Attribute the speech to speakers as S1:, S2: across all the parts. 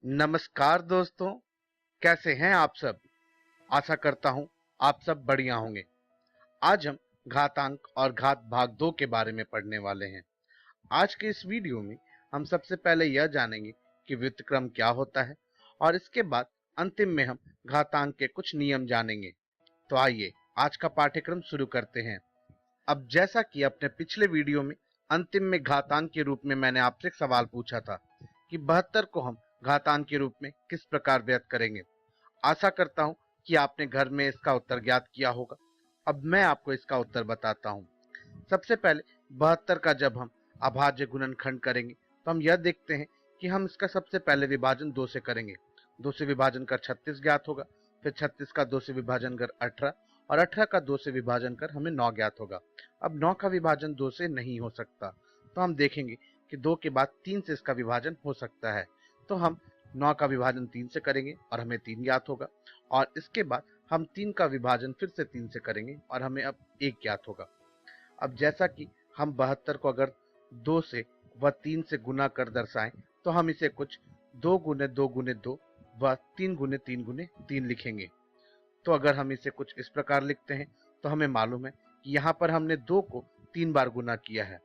S1: नमस्कार दोस्तों, कैसे हैं आप सब। आशा करता हूं आप सब बढ़िया होंगे। आज हम घातांक और घात भाग 2 के बारे में पढ़ने वाले हैं। आज के इस वीडियो में हम सबसे पहले यह जानेंगे कि व्युत्क्रम क्या होता है और इसके बाद अंतिम में हम घातांक के कुछ नियम जानेंगे। तो आइए आज का पाठ्यक्रम शुरू करते हैं। अब जैसा कि अपने पिछले वीडियो में अंतिम में घातांक के रूप में मैंने आपसे एक सवाल पूछा था कि 72 को हम घातांक के रूप में किस प्रकार व्यक्त करेंगे। आशा करता हूं कि आपने घर में इसका उत्तर ज्ञात किया होगा। अब मैं आपको इसका उत्तर बताता हूं। सबसे पहले 72 का जब हम अभाज्य गुणनखंड करेंगे तो हम यह देखते हैं कि हम इसका सबसे पहले विभाजन 2 से करेंगे। 2 से विभाजन कर 36 ज्ञात होगा, फिर 36 का 2 से विभाजन कर 18 और 18 का 2 से विभाजन कर हमें 9 ज्ञात होगा। अब 9 का विभाजन 2 से नहीं हो सकता, तो हम देखेंगे कि 2 के बाद 3 से इसका विभाजन हो सकता है। तो हम 9 का विभाजन 3 से करेंगे और हमें 3 ज्ञात होगा, और इसके बाद हम 3 का विभाजन फिर से 3 से करेंगे और हमें अब 1 ज्ञात होगा। अब जैसा कि हम 72 को अगर 2 से व 3 से गुना कर दर्शाएं तो हम इसे कुछ 2 गुने 2 गुने 2 व 3 गुने 3 गुने 3 लिखेंगे। तो अगर हम इसे कुछ इस प्रकार लिखते हैं तो हमें मालूम है कि यहाँ पर हमने 2 को 3 बार गुना किया है,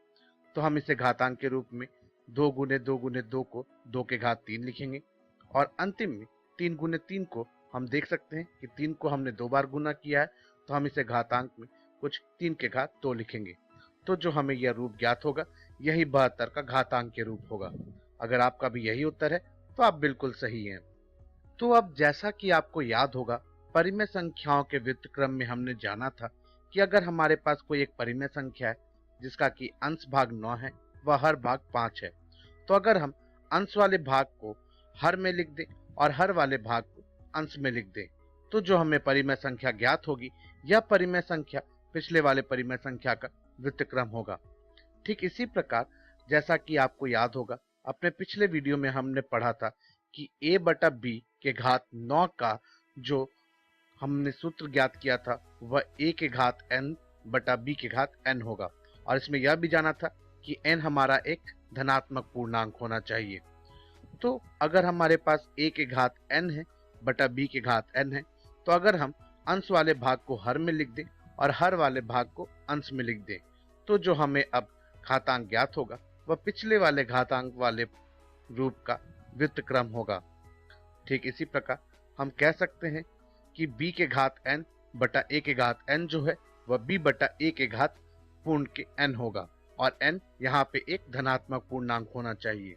S1: तो हम इसे घातांक के रूप में 2 गुने 2 गुने 2 को 2 के घात 3 लिखेंगे, और अंतिम में 3 गुने 3 को हम देख सकते हैं कि 3 को हमने 2 बार गुना किया है, तो हम इसे घातांक में कुछ 3 के घात 2 लिखेंगे। तो जो हमें यह रूप ज्ञात होगा यही 72 का घातांक के रूप होगा। अगर आपका भी यही उत्तर है तो आप बिल्कुल सही हैं। तो अब जैसा कि आपको याद होगा, परिमेय संख्याओं के व्युत्क्रम में हमने जाना था कि अगर हमारे पास कोई एक परिमेय संख्या है जिसका कि अंश भाग 9 है व हर भाग 5 है, तो अगर हम अंश वाले भाग को हर में लिख दें और हर वाले भाग को अंश में लिख दें, तो जो हमें परिमेय संख्या ज्ञात होगी यह परिमेय संख्या पिछले वाले परिमेय संख्या का व्युत्क्रम होगा। ठीक इसी प्रकार जैसा कि आपको याद होगा, अपने पिछले वीडियो में हमने पढ़ा था कि a बटा b के घात 9 का जो हमने सूत्र ज्ञात किया था वह a के घात n बटा b के घात n होगा, और इसमें यह भी जाना था कि n हमारा एक धनात्मक पूर्णांक होना चाहिए। तो अगर हमारे पास a के घात n है बटा b के घात n है, तो अगर हम अंश वाले भाग को हर में लिख दें और हर वाले भाग को अंश में लिख दें, तो जो हमें अब घातांक ज्ञात होगा वह पिछले वाले घातांक वाले रूप का व्युत्क्रम होगा। ठीक इसी प्रकार हम कह सकते हैं कि b के घात n बटा a के घात n जो है वह b बटा a के घात पूर्ण के n होगा, और n यहाँ पे एक धनात्मक पूर्णांक होना चाहिए।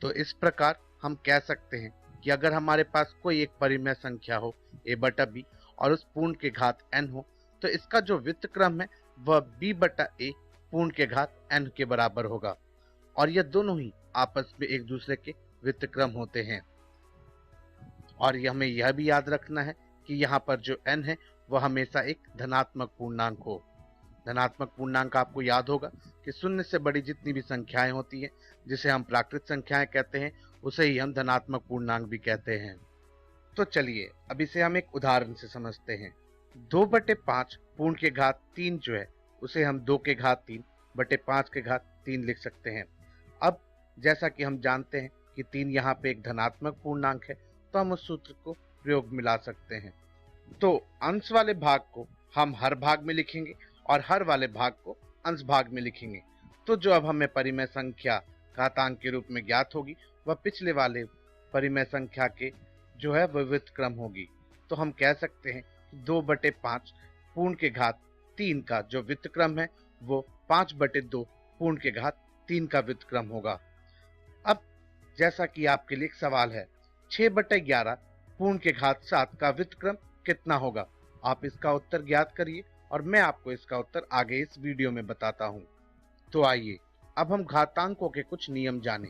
S1: तो इस प्रकार हम कह सकते हैं कि अगर हमारे पास कोई एक परिमेय संख्या हो a बटा b और उस पूर्ण के घात n हो, तो इसका जो व्युत्क्रम है वह b बटा a पूर्ण के घात n के बराबर होगा, और यह दोनों ही आपस में एक दूसरे के व्युत्क्रम होते हैं। और हमें यह भी याद रखना है कि यहाँ पर जो n है वह हमेशा एक धनात्मक पूर्णांक हो। धनात्मक पूर्णांक आपको याद होगा कि शून्य से बड़ी जितनी भी संख्याएं होती हैं, जिसे हम प्राकृत संख्याएं कहते हैं, उसे ही हम धनात्मक पूर्णांक भी कहते हैं। तो चलिए अब इसे हम एक उदाहरण से समझते हैं। 2/5 पूर्ण के घात 3 जो है उसे हम 2 के घात 3 बटे 5 के घात 3 लिख सकते हैं। अब जैसा कि हम जानते हैं कि 3 यहाँ पे एक धनात्मक पूर्णांक है, तो हम उस सूत्र को प्रयोग में ला सकते हैं। तो अंश वाले भाग को हम हर भाग में लिखेंगे और हर वाले भाग को अंश भाग में लिखेंगे। तो जो अब हमें परिमेय संख्या घातांक के रूप में ज्ञात होगी वह पिछले वाले परिमेय संख्या के जो है वह व्युत्क्रम होगी। तो हम कह सकते हैं 2/5 पूर्ण के घात 3 का जो व्युत्क्रम है वो 5/2 पूर्ण के घात 3 का व्युत्क्रम होगा। अब जैसा कि आपके लिए एक सवाल है, 6/11 पूर्ण के घात 7 का व्युत्क्रम कितना होगा। आप इसका उत्तर ज्ञात करिए और मैं आपको इसका उत्तर आगे इस वीडियो में बताता हूं। तो आइए अब हम घातांकों के कुछ नियम जानें।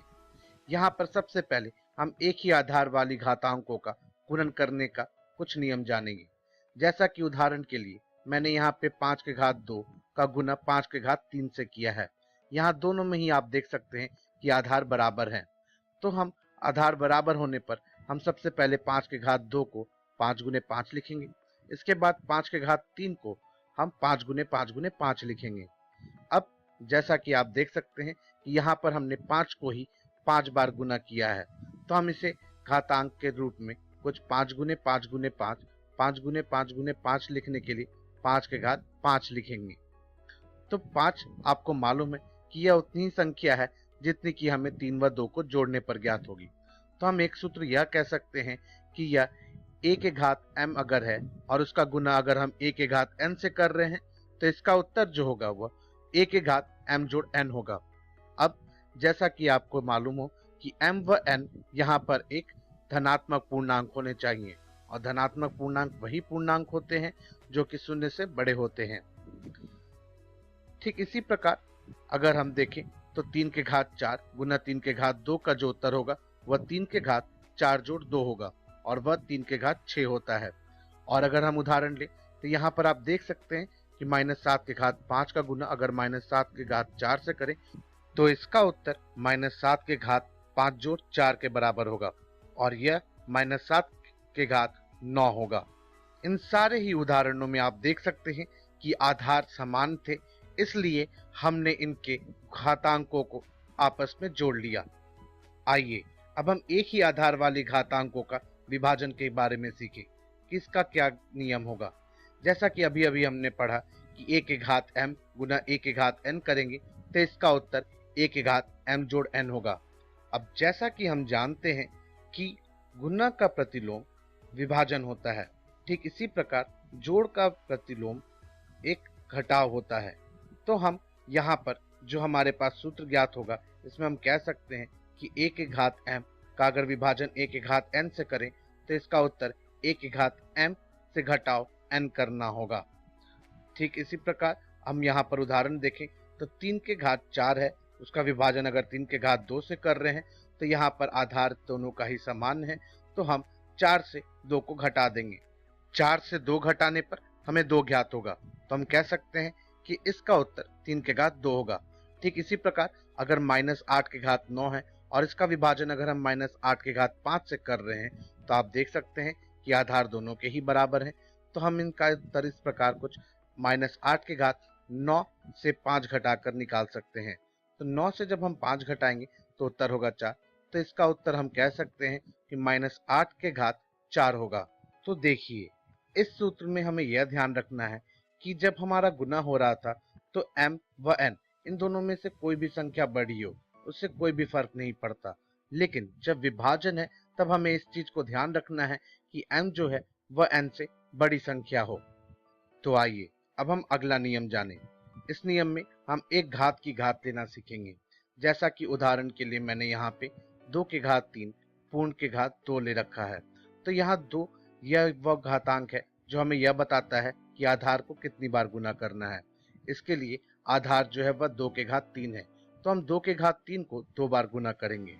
S1: यहाँ पर सबसे पहले हम एक ही आधार वाली घातांकों का गुणन करने का कुछ नियम जानेंगे। जैसा कि उदाहरण के लिए मैंने यहाँ पे 5 के घात 2 का गुना 5 के घात 3 से किया है। यहाँ दोनों में ही आप देख सकते हैं कि आधार बराबर है। तो हम आधार बराबर होने पर हम सबसे पहले 5 के घात 2 को 5 गुने 5 लिखेंगे। इसके बाद 5 के घात 3 को हम 5 गुने 5 गुने 5 लिखेंगे। अब जैसा कि आप देख सकते हैं कि यहाँ पर हमने 5 को ही 5 बार गुना किया है, तो हम इसे घातांक के रूप में कुछ 5 गुने 5 गुने 5, 5 गुने 5 गुने 5 लिखने के लिए 5 के घात 5 लिखेंगे। तो 5 आपको मालूम है कि यह उतनी ही संख्या है जितनी कि हमें 3 व 2 को जोड़ने पर ज्ञात होगी। तो हम एक सूत्र यह कह सकते हैं कि यह a के घात m अगर है और उसका गुना अगर हम a के घात n से कर रहे हैं तो इसका उत्तर जो होगा वह a के घात m जोड़ n होगा। अब जैसा कि आपको मालूम हो कि m व n यहाँ पर एक धनात्मक पूर्णांक होने चाहिए और धनात्मक पूर्णांक वही पूर्णांक होते हैं जो कि शून्य से बड़े होते हैं। ठीक इसी प्रकार अगर हम देखें तो 3 के घात 4 गुना 3 के घात 2 का जो उत्तर होगा वह 3 के घात 4 जोड़ 2 होगा और वह 3 के घात 6 होता है। और अगर हम उदाहरण लें तो यहाँ पर आप देख सकते हैं कि -7 के घात 5 का गुना अगर -7 के घात 4 से करें तो इसका उत्तर -7 के घात 5 जोड़ 4 के बराबर होगा और यह -7 के घात 9 होगा। इन सारे ही उदाहरणों में आप देख सकते हैं कि आधार समान थे, इसलिए हमने इनके घातांकों को आपस में जोड़ लिया। आइए अब हम एक ही आधार वाले घातांकों का विभाजन के बारे में सीखें कि इसका क्या नियम होगा। जैसा कि अभी अभी हमने पढ़ा कि a के घात m गुना a के घात n करेंगे तो इसका उत्तर a के घात m जोड़ n होगा। अब जैसा कि हम जानते हैं कि गुना का प्रतिलोम विभाजन होता है, ठीक इसी प्रकार जोड़ का प्रतिलोम एक घटाव होता है। तो हम यहाँ पर जो हमारे पास सूत्र ज्ञात होगा इसमें हम कह सकते हैं कि a के घात m का अगर विभाजन a के घात n से करें तो इसका उत्तर a के घात m से घटाव n करना होगा। ठीक इसी प्रकार हम यहाँ पर उदाहरण देखें तो 3 के घात 4 है, उसका विभाजन अगर 3 के घात 2 से कर रहे हैं तो यहाँ पर आधार दोनों का ही समान है, तो हम 4 से 2 को घटा देंगे। 4 से 2 घटाने पर हमें 2 ज्ञात होगा, तो हम कह सकते हैं कि इसका उत्तर 3 के घात 2 होगा। ठीक इसी प्रकार अगर -8 के घात 9 है और इसका विभाजन अगर हम -8 के घात 5 से कर रहे हैं तो आप देख सकते हैं कि आधार दोनों के ही बराबर हैं, तो हम इनका उत्तर इस प्रकार कुछ -8 के घात 9 से 5 घटाकर निकाल सकते हैं। तो 9 से जब हम 5 घटाएंगे तो उत्तर होगा 4, तो इसका उत्तर हम कह सकते हैं कि -8 के घात 4 होगा। तो देखिए इस सूत्र में हमें यह ध्यान रखना है कि जब हमारा गुना हो रहा था तो m व n इन दोनों में से कोई भी संख्या बड़ी हो उससे कोई भी फर्क नहीं पड़ता, लेकिन जब विभाजन है तब हमें इस चीज को ध्यान रखना है कि m जो है वह n से बड़ी संख्या हो। तो आइए अब हम अगला नियम जानें। इस नियम में हम एक घात की घात लेना सीखेंगे। जैसा कि उदाहरण के लिए मैंने यहाँ पे 2 के घात 3 पूर्ण के घात 2 ले रखा है, तो यहाँ 2 यह वह घातांक है जो हमें यह बताता है कि आधार को कितनी बार गुना करना है। इसके लिए आधार जो है वह 2 के घात 3 है, तो हम 2 के घात 3 को 2 बार गुना करेंगे।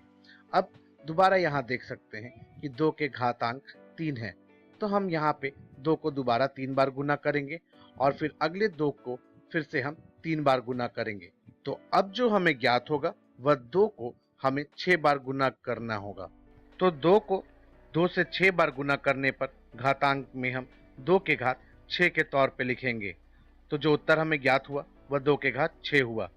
S1: अब दोबारा यहाँ देख सकते हैं कि 2 के घातांक 3 है, तो हम यहाँ पे 2 को दोबारा 3 बार गुना करेंगे और फिर अगले 2 को फिर से हम 3 बार गुना करेंगे। तो अब जो हमें ज्ञात होगा वह 2 को हमें 6 बार गुना करना होगा। तो 2 को 2 से 6 बार गुना करने पर घातांक में हम 2 के घात 6 के तौर पे लिखेंगे। तो जो उत्तर हमें ज्ञात हुआ वह 2 के घात 6 हुआ।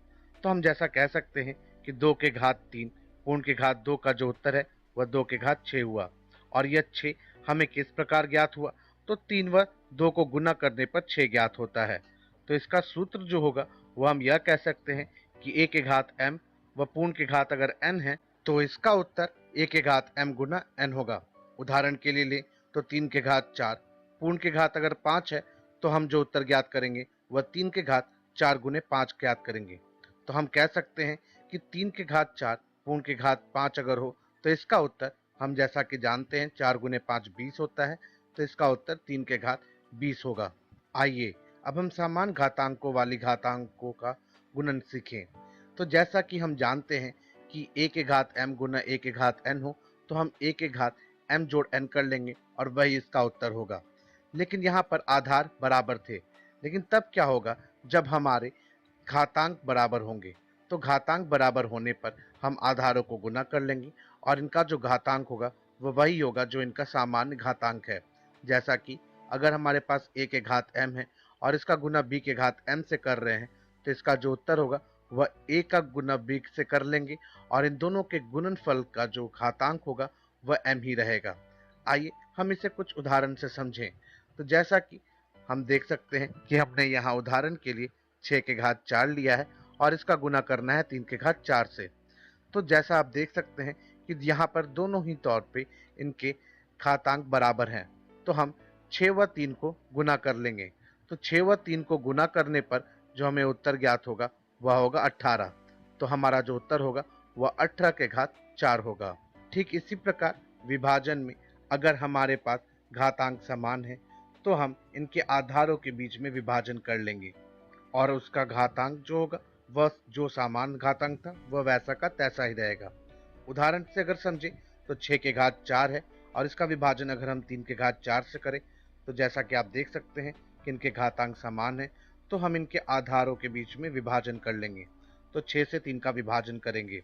S1: तो हम जैसा कह सकते हैं कि 2 के घात 3 पूर्ण के घात 2 का जो उत्तर है वह 2 के घात 6 हुआ। और यह 6 हमें किस प्रकार ज्ञात हुआ, तो 3 व 2 को गुना करने पर 6 ज्ञात होता है। तो इसका सूत्र जो होगा वह हम यह कह सकते हैं कि a के घात m व पूर्ण के घात अगर n है तो इसका उत्तर a के घात m गुना n होगा। उदाहरण के लिए ले तो 3 के घात 4 पूर्ण के घात अगर 5 है तो हम जो उत्तर ज्ञात करेंगे वह 3 के घात 4 गुने 5 ज्ञात करेंगे। तो हम कह सकते हैं कि 3 के घात 4 पूर्ण के घात 5 अगर हो तो इसका उत्तर हम जैसा कि जानते हैं 4 गुने 5 20 होता है, तो इसका उत्तर 3 के घात 20 होगा। आइए अब हम समान घातांकों वाली घातांकों का गुणन सीखें। तो जैसा कि हम जानते हैं कि a के घात m गुना a के घात n हो तो हम a के घात m जोड़ n कर लेंगे और वही इसका उत्तर होगा। लेकिन यहाँ पर आधार बराबर थे, लेकिन तब क्या होगा जब हमारे घातांक बराबर होंगे। तो घातांक बराबर होने पर हम आधारों को गुना कर लेंगे और इनका जो घातांक होगा वह वही होगा जो इनका सामान्य घातांक है। जैसा कि अगर हमारे पास a के घात m है और इसका गुना b के घात m से कर रहे हैं तो इसका जो उत्तर होगा वह a का गुना b से कर लेंगे और इन दोनों के गुणनफल का जो घातांक होगा वह m ही रहेगा। आइए हम इसे कुछ उदाहरण से समझें। तो जैसा कि हम देख सकते हैं कि हमने यहाँ उदाहरण के लिए 6 के घात 4 लिया है और इसका गुना करना है 3 के घात 4 से। तो जैसा आप देख सकते हैं कि यहाँ पर दोनों ही तौर पे इनके घातांक बराबर हैं। तो हम 6 व 3 को गुना कर लेंगे। तो 6 व 3 को गुना करने पर जो हमें उत्तर ज्ञात होगा वह होगा 18। तो हमारा जो उत्तर होगा वह 18 के घात 4 होगा। ठीक इसी प्रकार विभाजन में अगर हमारे पास घातांक समान है तो हम इनके आधारों के बीच में विभाजन कर लेंगे और उसका घातांक जो होगा वह जो समान घातांक था वह वैसा का तैसा ही रहेगा। उदाहरण से अगर समझे तो 6 के घात 4 है और इसका विभाजन अगर हम 3 के घात 4 से करें तो जैसा कि आप देख सकते हैं कि इनके घातांक समान है, तो हम इनके आधारों के बीच में विभाजन कर लेंगे। तो 6 से 3 का विभाजन करेंगे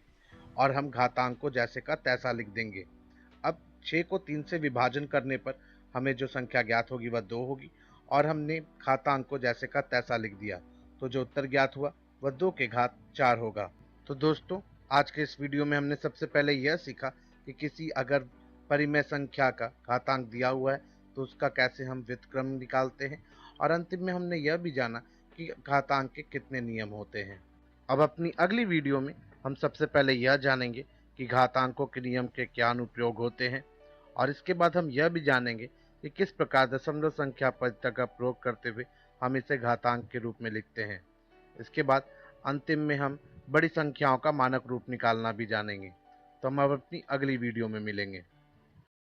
S1: और हम घातांक को जैसे का तैसा लिख देंगे। अब 6 को 3 से विभाजन करने पर हमें जो संख्या ज्ञात होगी वह 2 होगी और हमने घातांक को जैसे का तैसा लिख दिया। तो जो उत्तर ज्ञात हुआ वह 2 के घात 4 होगा। तो दोस्तों, आज के इस वीडियो में हमने सबसे पहले यह सीखा कि किसी अगर परिमेय संख्या का घातांक दिया हुआ है तो उसका कैसे हम व्युत्क्रम निकालते हैं, और अंतिम में हमने यह भी जाना कि घातांक के कितने नियम होते हैं। अब अपनी अगली वीडियो में हम सबसे पहले यह जानेंगे कि घातांकों के नियम के क्या अनुप्रयोग होते हैं, और इसके बाद हम यह भी जानेंगे कि किस प्रकार दशमलव संख्या पद्धति का प्रयोग करते हुए हम इसे घातांक के रूप में लिखते हैं। इसके बाद अंतिम में हम बड़ी संख्याओं का मानक रूप निकालना भी जानेंगे। तो हम अब अपनी अगली वीडियो में मिलेंगे।